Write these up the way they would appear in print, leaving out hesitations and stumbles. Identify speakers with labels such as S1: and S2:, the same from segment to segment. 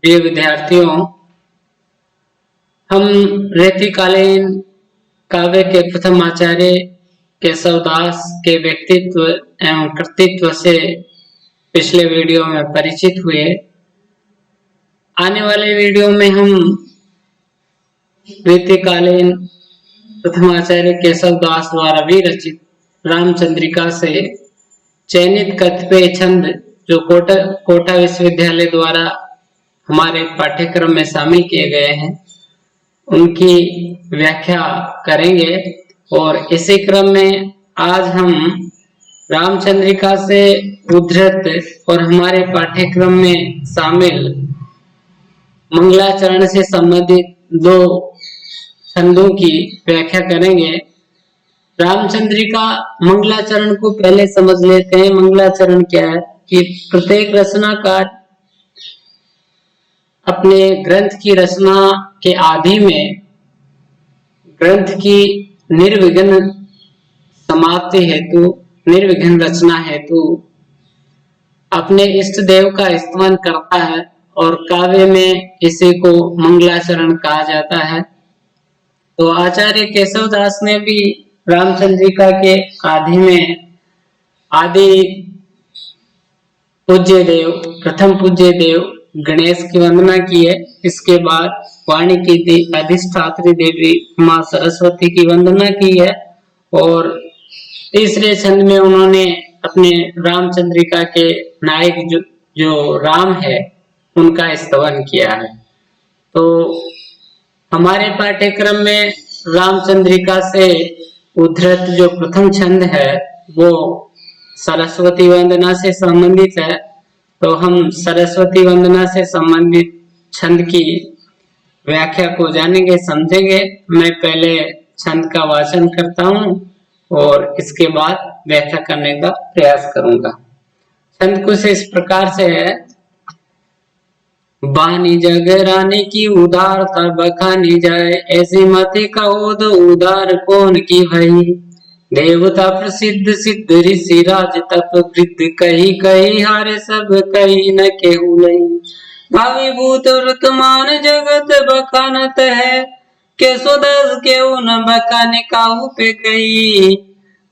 S1: प्रिय विद्यार्थियों, हम रीतिकालीन काव्य के प्रथम आचार्य केशवदास के व्यक्तित्व एवं कृतित्व से पिछले वीडियो में परिचित हुए। आने वाले वीडियो में हम रीतिकालीन प्रथम आचार्य केशवदास द्वारा विरचित रामचंद्रिका से चयनित कतिपय छंद जो कोटा विश्वविद्यालय द्वारा हमारे पाठ्यक्रम में शामिल किए गए हैं उनकी व्याख्या करेंगे। और इसी क्रम में आज हम रामचंद्रिका से उद्धृत और हमारे पाठ्यक्रम में शामिल मंगलाचरण से संबंधित दो छंदों की व्याख्या करेंगे। रामचंद्रिका मंगलाचरण को पहले समझ लेते हैं। मंगलाचरण क्या है कि प्रत्येक रचनाकार अपने ग्रंथ की रचना के आदि में ग्रंथ की निर्विघ्न समाप्ति हेतु, निर्विघ्न रचना हेतु अपने इष्ट देव का स्तवन करता है और काव्य में इसी को मंगलाचरण कहा जाता है। तो आचार्य केशवदास ने भी रामचंद्रिका के आदि में आदि पूज्य देव, प्रथम पूज्य देव गणेश की वंदना की है। इसके बाद वाणी की अधिष्ठात्री देवी माँ सरस्वती की वंदना की है और तीसरे छंद में उन्होंने अपने रामचंद्रिका के नायक जो राम है उनका स्तवन किया है। तो हमारे पाठ्यक्रम में रामचंद्रिका से उद्धृत जो प्रथम छंद है वो सरस्वती वंदना से संबंधित है। तो हम सरस्वती वंदना से संबंधित छंद की व्याख्या को जानेंगे, समझेंगे। मैं पहले छंद का वाचन करता हूँ और इसके बाद व्याख्या करने का प्रयास करूंगा। छंद कुछ इस प्रकार से है। बानी जग रानी की उदारता बखानी जाए, ऐसी मति कहो तो उदार कौन की भई। देवता प्रसिद्ध सिद्ध ऋषि राज तप वृद्ध, कही कही हारे सब कही न केहू नहीं। भाविभूत वर्तमान जगत बखानत है, केशवदास केहू न बखाने काहू पे कही।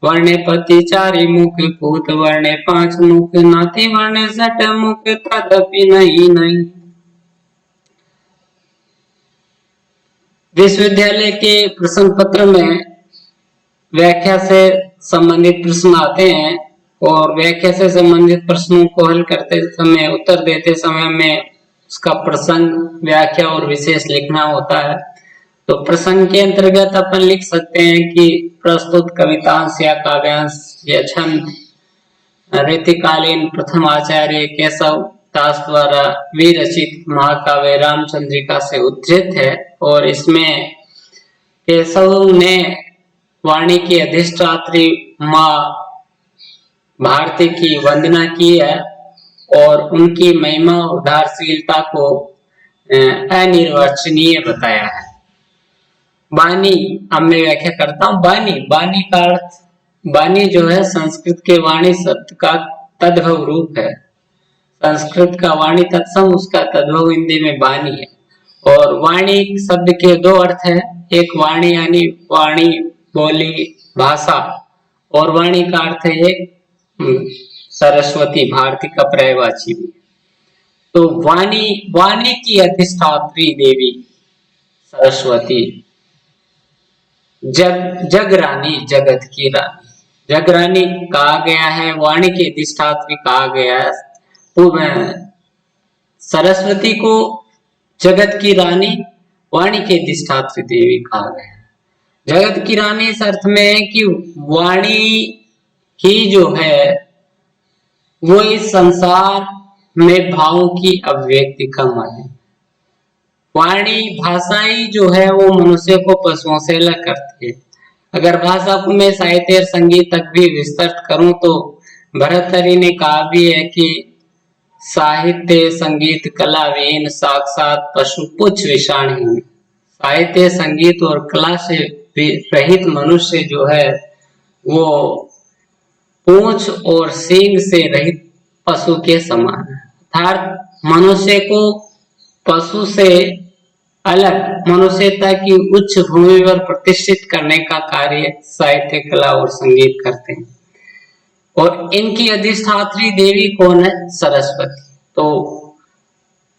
S1: वर्णे पति चारि मुख पूत, वर्णे पांच मुख नाती, वर्णे सठ मुख तदपि नहीं। विश्वविद्यालय के प्रश्न पत्र में व्याख्या से संबंधित प्रश्न आते हैं और व्याख्या से संबंधित प्रश्नों को हल करते समय, उत्तर देते समय में उसका प्रसंग, व्याख्या और विशेष लिखना होता है। तो प्रसंग के अंतर्गत अपन लिख सकते हैं कि प्रस्तुत कवितांश या काव्यांश या छंद रीतिकालीन प्रथम आचार्य केशव दास द्वारा विरचित महाकाव्य रामचंद्रिका से उद्धृत है और इसमें केशव ने वाणी की अधिष्ठात्री माँ भारती की वंदना की है और उनकी महिमा उदारशीलता को अनिर्वचनीय बताया है। बानी, अब मैं व्याख्या करता हूँ। बानी का अर्थ, बानी जो है संस्कृत के वाणी शब्द का तद्भव रूप है। संस्कृत का वाणी तत्सम, उसका तद्भव हिंदी में बानी है। और वाणी शब्द के दो अर्थ है, एक वाणी यानी वाणी, बोली, भाषा, और वाणी का अर्थ है सरस्वती, भारती का पर्यायवाची भी। तो वाणी की अधिष्ठात्री देवी सरस्वती, जग रानी, जगत की रानी, जग रानी कहा गया है, वाणी की अधिष्ठात्री कहा गया है। सरस्वती को जगत की रानी, वाणी की अधिष्ठात्री देवी कहा गया है। जगत की रानी इस अर्थ में है कि वाणी ही जो है वो इस संसार में भावों की अभिव्यक्ति का मन है। वाणी, भाषा ही जो है वो मनुष्य को पशुओं से अलग करती है। अगर भाषा को मैं साहित्य और संगीत तक भी विस्तृत करूं तो भर्तृहरि ने कहा भी है कि साहित्य संगीत कला विहीन साक्षात पशु पुच्छ विषाणहीन। साहित्य, संगीत और कला से रहित मनुष्य जो है वो पूंछ और सींग से रहित पशु के समान है। अर्थात मनुष्य को पशु से अलग मनुष्यता की उच्च भूमि पर प्रतिष्ठित करने का कार्य साहित्य, कला और संगीत करते हैं। और इनकी अधिष्ठात्री देवी कौन है? सरस्वती। तो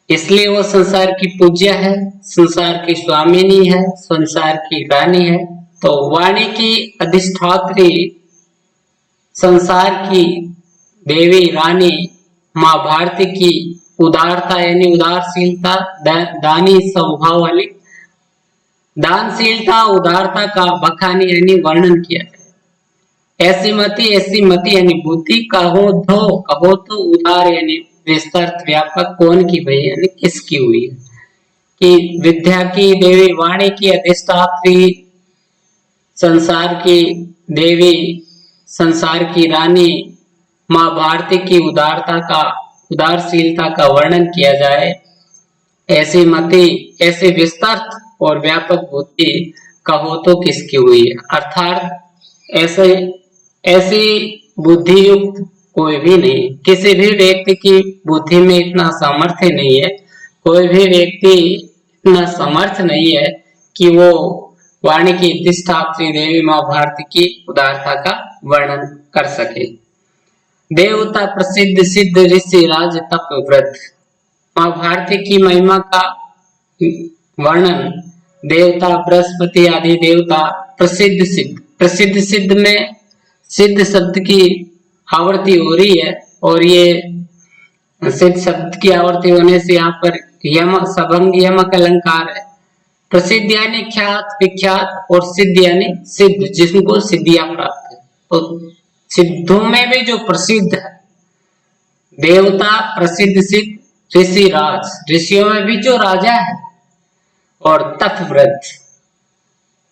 S1: इसलिए वो संसार की पूज्य है, संसार की स्वामिनी है, संसार की रानी है। तो वाणी की अधिष्ठात्री, संसार की देवी रानी माँ भारती की उदारता यानी उदारशीलता, दानी स्वभाव वाली दानशीलता, उदारता का बखानी यानी वर्णन किया है। ऐसी मति यानी बुद्धि, कहो तो उदार यानी विस्तृत व्यापक, कौन की भई यानी किसकी हुई है। कि विद्या की देवी, वाणी की अधिष्ठात्री, संसार की देवी, संसार की रानी माँ भारती की उदारशीलता का वर्णन किया जाए। ऐसी मति, ऐसे विस्तृत और व्यापक बुद्धि कहो तो किसकी हुई है। अर्थात ऐसी बुद्धि युक्त कोई भी नहीं, किसी भी व्यक्ति की बुद्धि में इतना सामर्थ्य नहीं है, कोई भी व्यक्ति इतना समर्थ नहीं है कि वो वाणी की अधिष्ठात्री देवी माँ भारती की उदारता का वर्णन कर सके। देवता प्रसिद्ध सिद्ध ऋषि राज तप व्रत, माँ भारती की महिमा का वर्णन देवता, बृहस्पति आदि देवता, प्रसिद्ध सिद्ध में सिद्ध शब्द की आवृत्ति हो रही है। और ये सिद्ध शब्द की आवृत्ति होने से यहाँ पर यम सबंग यमक अलंकार है। प्रसिद्ध यानी ख्यात विख्यात, और सिद्ध यानी सिद्ध जिसको सिद्धियां प्राप्त है। तो सिद्धों में भी जो प्रसिद्ध है देवता, प्रसिद्ध सिद्ध, ऋषि राज, ऋषियों में भी जो राजा है, और तपव्रत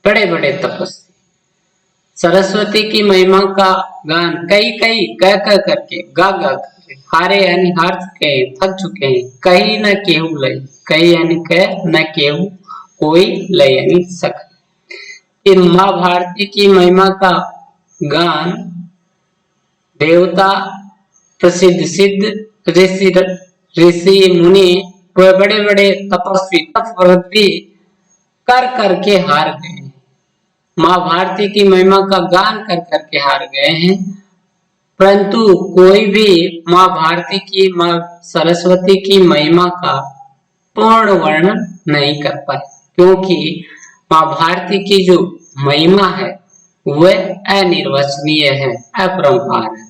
S1: बड़े बड़े तपस्वी। सरस्वती की महिमा का गान कई कह करके गा करके हारे यानी हार चुके हैं, थक चुके हैं। कहीं न केहू लय, कहीं यानी कह, न केहू कोई लय यानी सक। इन माँ भारती की महिमा का गान देवता, प्रसिद्ध सिद्ध, ऋषि मुनि व बड़े बड़े तपस्वी तपव्रत भी कर करके हार गए। माँ भारती की महिमा का गान कर करके हार गए हैं, परंतु कोई भी माँ भारती की, माँ सरस्वती की महिमा का पूर्ण वर्णन नहीं कर पाए, क्योंकि माँ भारती की जो महिमा है वह अनिर्वचनीय है, अपरंपार है।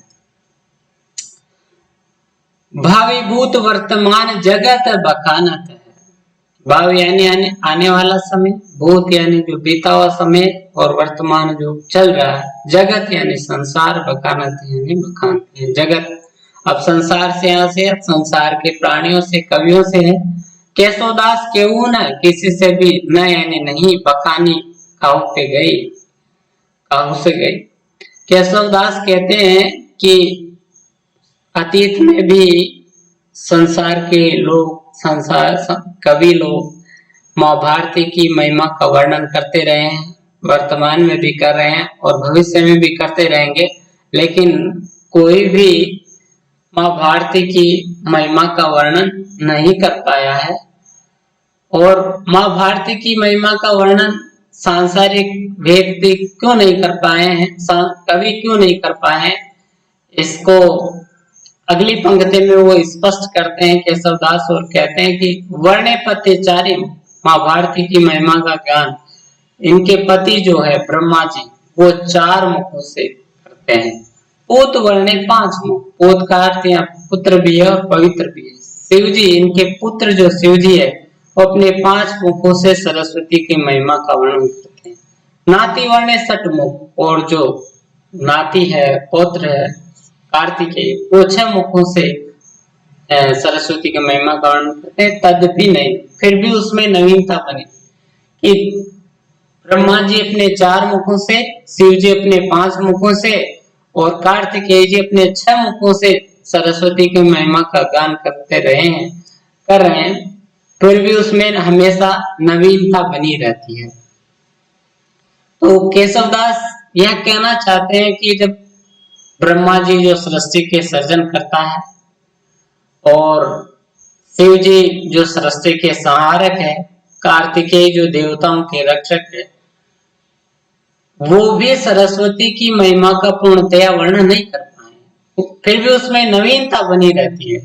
S1: भावी भूत वर्तमान जगत बखानत है। भावी यानी आने वाला समय, भूत यानी जो बीता हुआ समय, और वर्तमान जो चल रहा है। जगत यानी संसार, बखानत यानी बखानते हैं जगत। अब संसार से यहाँ से, संसार के प्राणियों से, कवियों से है। केशवदास केहू न किसी से भी न यानी नहीं, बखानी काहू पे गई, काहू से गई। केशवदास कहते हैं कि अतीत में भी संसार के लोग, संसार कवि लोग माँ भारती की महिमा का वर्णन करते रहे हैं, वर्तमान में भी कर रहे हैं और भविष्य में भी करते रहेंगे, लेकिन कोई भी माँ भारती की महिमा का वर्णन नहीं कर पाया है। और माँ भारती की महिमा का वर्णन सांसारिक व्यक्ति क्यों नहीं कर पाए हैं, कवि क्यों नहीं कर पाए हैं, इसको अगली पंक्ति में वो स्पष्ट करते हैं केशवदास, और कहते हैं कि वर्णे पतिचारी माँ भारती की महिमा का ज्ञान इनके पति जो है ब्रह्मा जी, वो 4 मुखों से करते हैं। पोत वर्णे 5 मुख, पोत का अर्थ यहाँ पुत्र भी है और पवित्र भी है। शिव जी, इनके पुत्र जो शिव जी है, वो अपने 5 मुखों से सरस्वती की महिमा का वर्णन करते हैं। नाती वर्णे 6 मुख, और जो नाती है, पौत्र है कार्तिकेय, वो 6 मुखों से सरस्वती की महिमा का वर्णन करते हैं। तद भी नहीं, फिर भी उसमें नवीनता बनी कि ब्रह्मा जी अपने 4 मुखों से, शिव जी अपने 5 मुखों से, और कार्तिकेय जी अपने 6 मुखों से सरस्वती की महिमा का गान करते रहे हैं, कर रहे हैं, फिर भी उसमें हमेशा नवीनता बनी रहती है। तो केशवदास यह कहना चाहते हैं कि जब ब्रह्मा जी जो सृष्टि के सर्जन करता है और शिव जी जो सृष्टि के संहारक है, कार्तिकेय जो देवताओं के रक्षक है, वो भी सरस्वती की महिमा का पूर्णतया वर्णन नहीं कर पाए। फिर भी उसमें नवीनता बनी रहती है।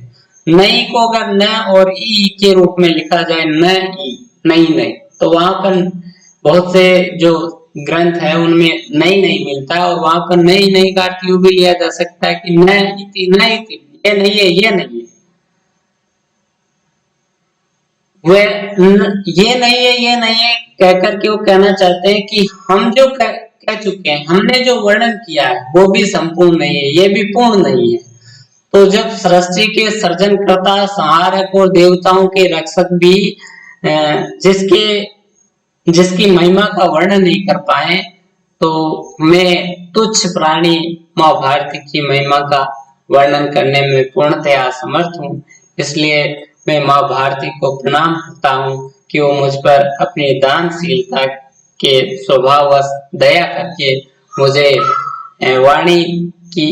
S1: नई को अगर न और ई के रूप में लिखा जाए, न ई, नई नई, तो वहां पर बहुत से जो ग्रंथ है उनमें नई नहीं मिलता है, और वहां पर नई नई का अर्थ यूं भी लिया जा सकता है कि न इति, ये नहीं है, ये नहीं है, ये नहीं है, ये नहीं है कहकर के वो कहना चाहते हैं कि हम जो कह चुके हैं, हमने जो वर्णन किया है वो भी संपूर्ण नहीं है, ये भी पूर्ण नहीं है। तो जब सृष्टि के सृजनकर्ता, संहारक और देवताओं के रक्षक भी जिसके जिसकी महिमा का वर्णन नहीं कर पाए, तो मैं तुच्छ प्राणी माँ भारती की महिमा का वर्णन करने में पूर्णतया असमर्थ हूँ। इसलिए मैं माँ भारती को प्रणाम करता हूँ कि वो मुझ पर अपनी दानशीलता के स्वभाववश दया करके मुझे वाणी की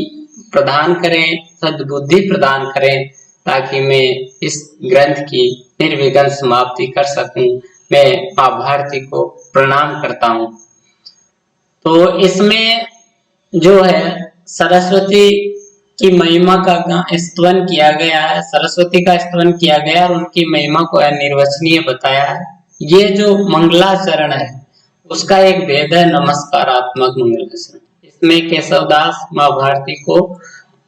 S1: प्रदान करें, सद्बुद्धि प्रदान करें, ताकि मैं इस ग्रंथ की निर्विघ्न समाप्ति कर सकूं। मैं माँ भारती को प्रणाम करता हूँ। तो इसमें जो है सरस्वती की महिमा का स्तवन किया गया है, सरस्वती का स्तवन किया गया और उनकी महिमा को अनिर्वचनीय बताया है। ये जो मंगलाचरण है उसका एक भेद है नमस्कारात्मक मंगलाचरण। इसमें केशवदास माँ भारती को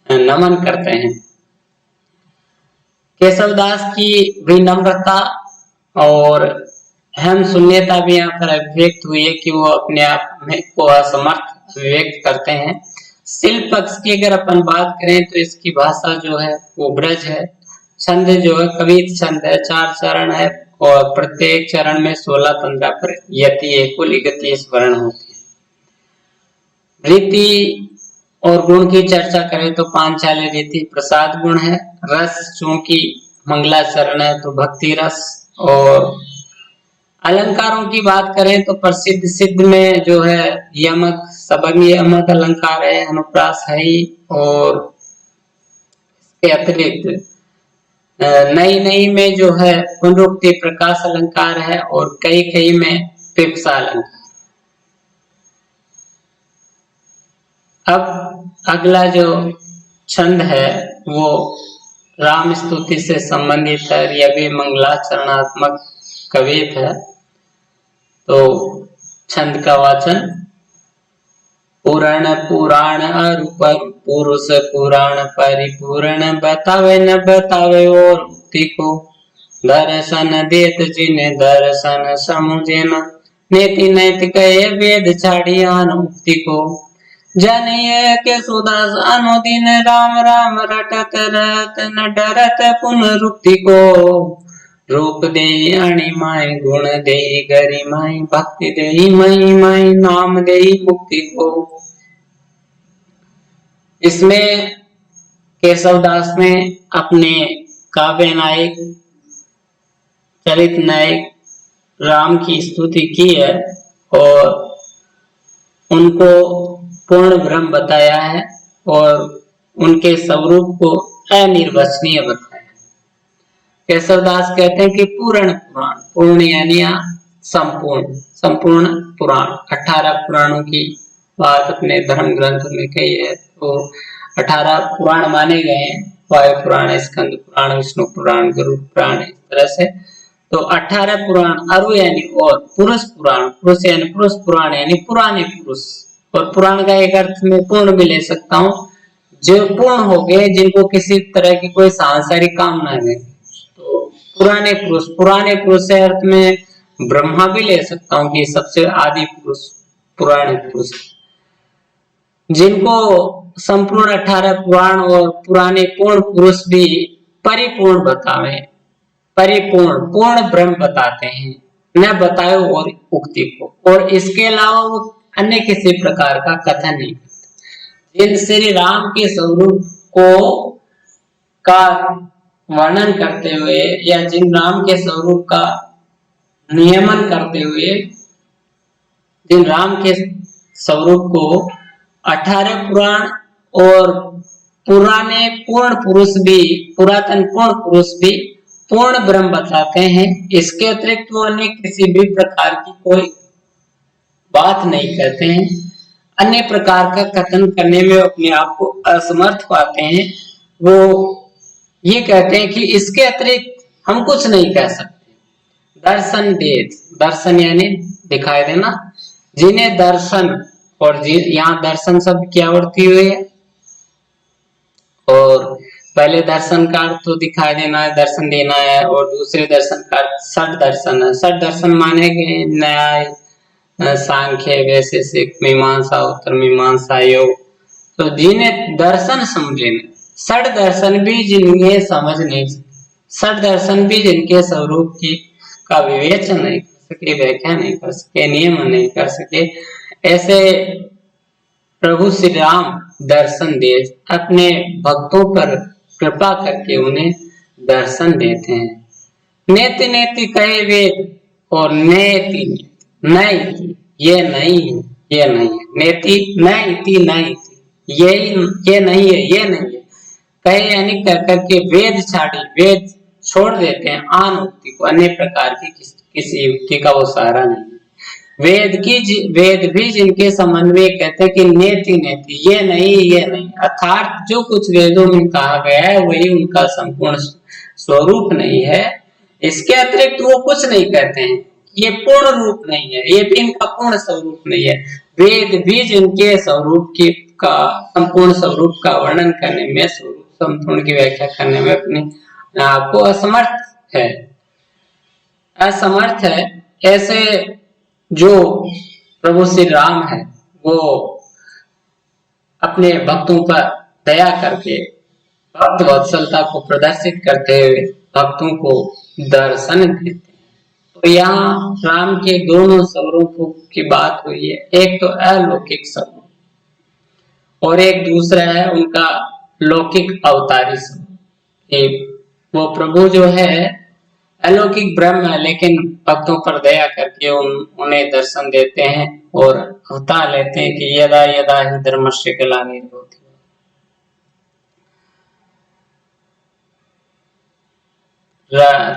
S1: नमन करते हैं। केशवदास की विनम्रता और हम शून्यता भी यहाँ पर अभिव्यक्त हुई है कि वो अपने आप में को असमर्थ व्यक्त करते हैं। शिल्प पक्ष की अगर अपन बात करें तो इसकी भाषा जो है वो ब्रज है। छंद जो है कवित छंद है, 4 चरण है और प्रत्येक चरण में 16-15 पर यति कुल 31 वर्ण होते हैं। रीति और गुण की चर्चा करें तो पांचाली रीति प्रसाद गुण है। रस चूंकि मंगलाचरण है तो भक्ति रस। और अलंकारों की बात करें तो प्रसिद्ध सिद्ध में जो है यमक, सबंग यमक अलंकार है, अनुप्रास है ही। और इसके अतिरिक्त नई नई में जो है पुनरुक्ति प्रकाश अलंकार है और कई कई में पिप्सा अलंकार। अब अगला जो छंद है वो राम स्तुति से संबंधित है। यह भी मंगलाचरणात्मक कवित है। तो छंद का वाचन, पुराण पुराण अरूप पुरुष पुराण परिपूर्ण, बतावे न बतावे और मुक्ति को, दर्शन देत जिन्हें दर्शन समुझे न, नेति नैति कहे वेद छाड़ियान मुक्ति को, जानिए के सुदास अनुदिन राम राम रटत रहत, न डरत पुनरुक्ति को, रूप देहि अणिमाय गुण देहि गरिमाय, भक्ति देहि महिमाय नाम देहि मुक्ति को। इसमें केशवदास ने अपने काव्य नायक, चरित नायक राम की स्तुति की है और उनको पूर्ण ब्रह्म बताया है और उनके स्वरूप को अनिर्वचनीय बताया। केशवदास कहते हैं कि पूर्ण पुराण, पूर्ण यानी संपूर्ण, संपूर्ण पुराण, 18 पुराणों की बात अपने धर्म ग्रंथ में कही है। तो 18 पुराण माने गए हैं, वायु पुराण, स्कंद पुराण, विष्णु पुराण, गरुड़ पुराण, इस तरह से। तो 18 पुराण, अरु यानी और, पुरुष पुराण, पुरुष यानी पुरुष पुराण यानी पुराने पुरुष। और पुराण का एक अर्थ में पूर्ण भी ले सकता हूँ, जो पूर्ण हो गए, जिनको किसी तरह की कोई सांसारिक कामना नहीं। तो पुराने पुरुष, पुराने पुरुष से अर्थ में ब्रह्मा भी ले सकता हूँ कि सबसे आदि पुरुष पुराने पुरुष, जिनको संपूर्ण 18 पुराण और पुराने पूर्ण पुरुष भी परिपूर्ण बतावे, परिपूर्ण पूर्ण ब्रह्म बताते हैं, न बताए और उक्ति को। और इसके अलावा वो अन्य किसी प्रकार का कथन नहीं करते। जिन श्री राम के स्वरूप को का वर्णन करते हुए या जिन राम के स्वरूप का नियमन करते हुए, जिन राम के स्वरूप को 18 पुराण और पुराने पूर्ण पुरुष भी, पुरातन पूर्ण पुरुष भी पूर्ण ब्रह्म बताते हैं। इसके अतिरिक्त वो अन्य किसी भी प्रकार की कोई बात नहीं करते हैं। अन्य प्रकार का कथन करने में अपने आप को असमर्थ पाते हैं। वो ये कहते हैं कि इसके अतिरिक्त हम कुछ नहीं कह सकते। दर्शन देत, दर्शन यानी दिखाई देना, जिन्हें दर्शन, और यहाँ दर्शन शब्द की आवृत्ति हुई है, और पहले दर्शन का अर्थ तो दिखाई देना है, दर्शन देना है, और दूसरे दर्शन का अर्थ षड दर्शन है। षड दर्शन माने गए न्याय, सांख्य, वैशेषिक, मीमांसा, उत्तर मीमांसा, योग। तो जिन्हें दर्शन समझे, षड दर्शन भी जिन्हें समझ नहीं, षड दर्शन भी जिनके स्वरूप की का विवेचन नहीं कर सके, व्याख्या नहीं कर सके, नियमन नहीं कर सके, ऐसे प्रभु श्री राम दर्शन दे, अपने भक्तों पर कृपा करके उन्हें दर्शन देते हैं। नेति नेति कहे वेद, और नेति नहीं, ये नहीं है, ये नहीं है। नेति नहीं, नहीं, ये नहीं है, ये नहीं है कहे, यानी कह करके वेद छाड़ी, वेद छोड़ देते हैं। आन युक्ति को, अन्य प्रकार की किसी युक्ति का वो सहारा नहीं। वेद भी जिनके संबंध में कहते हैं कि नेति नेति, ये नहीं, ये नहीं, अर्थात जो कुछ वेदों में कहा गया है वही उनका संपूर्ण स्वरूप नहीं है। इसके अतिरिक्त वो कुछ नहीं कहते हैं। ये पूर्ण रूप नहीं है, ये भी इनका पूर्ण स्वरूप नहीं है। वेद भी जिनके स्वरूप की का संपूर्ण स्वरूप का वर्णन करने में, स्वरूप संपूर्ण की व्याख्या करने में अपने आप को असमर्थ है, असमर्थ है। ऐसे जो प्रभु श्री राम है, वो अपने भक्तों पर दया करके भक्त वत्सलता को प्रदर्शित करते हुए भक्तों को दर्शन देते हैं। तो यहाँ राम के दोनों स्वरूपों की बात हुई है। एक तो अलौकिक स्वरूप और एक दूसरा है उनका लौकिक अवतारी स्वरूप। वो प्रभु जो है अलौकिक ब्रह्म है, लेकिन भक्तों पर दया करके उन्हें दर्शन देते हैं और अवतार लेते हैं कि यदा यदा ही धर्मस्य ग्लानिर्भवति।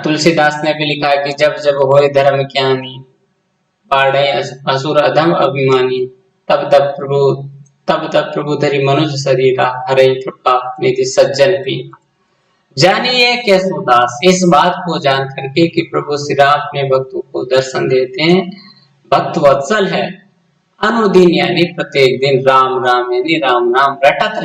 S1: तुलसीदास ने भी लिखा है कि जब जब होए धर्म ज्ञानी, पाड़े असुर अधम अभिमानी, तब तब प्रभु धरि मनुज शरीरा, हरे कृपा निधि सज्जन पीरा। जानिए केशवदास इस बात को जान करके कि प्रभु श्री राम अपने भक्तों को दर्शन देते हैं, भक्त वत्सल है, अनुदिन यानी प्रत्येक दिन राम राम यानी राम नाम रटते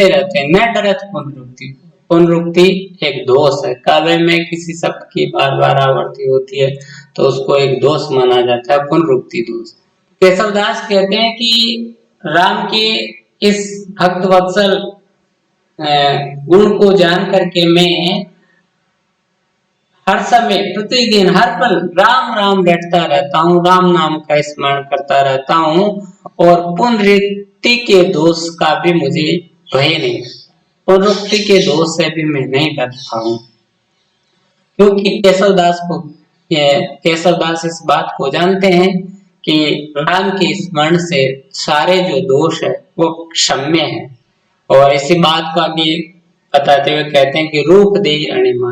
S1: रहते हैं, न डरत पुनरुक्ति। पुनरुक्ति एक दोष है, काव्य में किसी शब्द की बार बार आवृत्ति होती है तो उसको एक दोष माना जाता है, पुनरुक्ति दोष। केशवदास कहते हैं कि राम के इस भक्त वत्सल गुण को जान करके मैं हर समय प्रतिदिन हर पल राम राम रटता रहता हूँ, राम नाम का स्मरण करता रहता हूँ, और पुनरुक्ति के दोष का भी मुझे भय नहीं, पुनरुक्ति के दोष से भी मैं नहीं डरता हूँ। क्योंकि केशवदास इस बात को जानते हैं कि राम के स्मरण से सारे जो दोष है वो क्षम्य है। और इसी बात को आगे बताते हुए कहते हैं कि रूप दे अणिमा,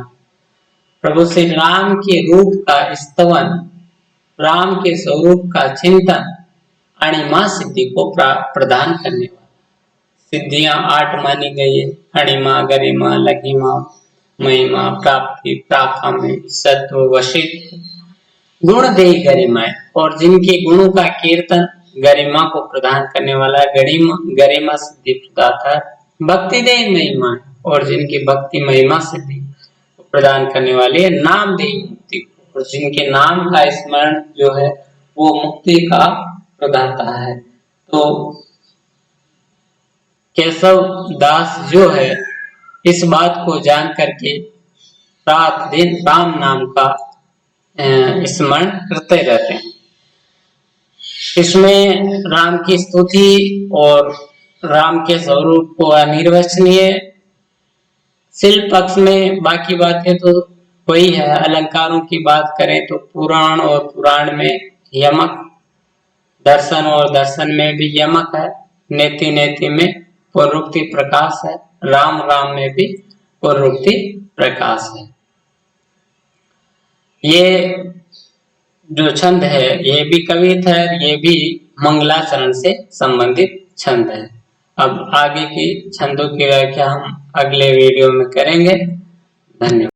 S1: प्रभु श्री राम के रूप का स्तवन, राम के स्वरूप का चिंतन अणिमा सिद्धि को प्रदान करने वाला। सिद्धियां 8 मानी गई है, अणिमा, गरिमा, लघिमा, महिमा, प्राप्ति, प्राकाम्य, सत्व, वशिष्ठ, गुण दे गरिमा, और जिनके गुणों का कीर्तन गरिमा को प्रदान करने वाला गरिमा सिद्धि प्रदाता। भक्ति दे महिमा, और जिनकी भक्ति महिमा सिद्धि प्रदान करने वाले। नाम दे मुक्ति, और जिनके नाम का स्मरण जो है वो मुक्ति का प्रदाता है। तो केशव दास जो है इस बात को जान करके रात दिन राम नाम का स्मरण करते रहते हैं। इसमें राम की स्तुति और राम के स्वरूप को अनिर्वचनीय। शिल्प पक्ष में बाकी बातें तो वही है। अलंकारों की बात करें तो पुराण और पुराण में यमक, दर्शन और दर्शन में भी यमक है, नेति नेति में पुनरुक्ति प्रकाश है, राम राम में भी पुनरुक्ति प्रकाश है। ये जो छंद है ये भी कवित है, ये भी मंगलाचरण से संबंधित छंद है। अब आगे की छंदों की व्याख्या हम अगले वीडियो में करेंगे। धन्यवाद।